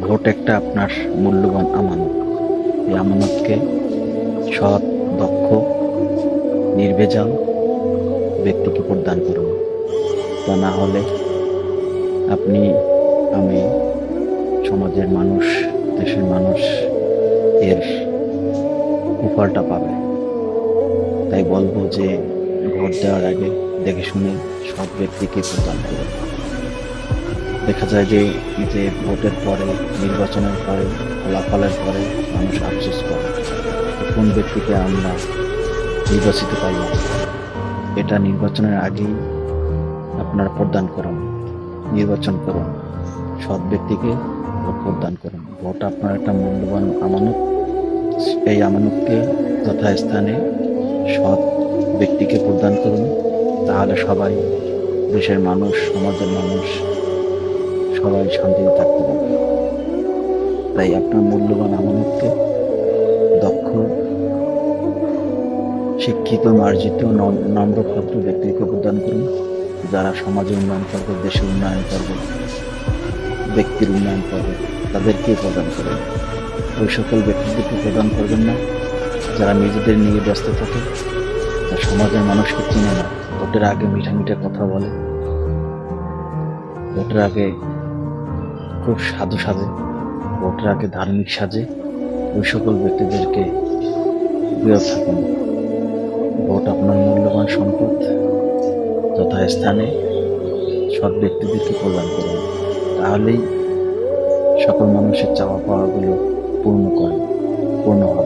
Vote একটা আপনার মূল্যবান আমানত। এই আমানতকে সৎ, দক্ষ, নির্ভেজাল ব্যক্তিকে প্রদান করুন। তা না হলে আপনি, আমি, সমাজের মানুষ, দেশের মানুষ এর কুফলটা পাবে। তাই বলবো যে ভোট দেওয়ার আগে দেখে শুনে সৎ ব্যক্তিকে প্রদান করুন। দেখা যায় যে ভোটের পরে, নির্বাচনের পরে, ফলাফলের পরে মানুষ আফসোস করে কোন ব্যক্তিকে আমরা নির্বাচিত করলাম। এটা নির্বাচনের আগেই আপনারা প্রদান করুন, নির্বাচন করুন, সৎ ব্যক্তিকে ভোট প্রদান করুন। ভোট আপনার একটা মূল্যবান আমানত। এই আমানতকে যথাস্থানে সৎ ব্যক্তিকে প্রদান করুন। তাহলে সবাই, দেশের মানুষ, সমাজের মানুষ সবাই শান্তিতে থাকতে পারবে। তাই আপনার মূল্যবান আমানতকে দক্ষ, শিক্ষিত, মার্জিত, নম্র, ভদ্র ব্যক্তিকে প্রদান করুন, যারা সমাজে উন্নয়ন করবে, দেশে উন্নয়ন করবে, ব্যক্তির উন্নয়ন করবে, তাদেরকে প্রদান করুন। ওই সকল ব্যক্তিদেরকে প্রদান করবেন না যারা নিজেদের নিয়ে ব্যস্ত থাকে, যা সমাজের মানুষকে চিনে না। ভোটের আগে মিঠা মিঠা কথা বলে, ভোটের আগে খুব সাধু সাজে, ভোটের আগে ধার্মিক সাজে। ওই সকল ব্যক্তিদেরকে বিরত থাকুন। ভোট আপনার মূল্যবান সম্পদ। যথাস্থানে সৎ ব্যক্তিদেরকে প্রদান করুন। তাহলেই সকল মানুষের চাওয়া পাওয়াগুলো পূর্ণ হবে।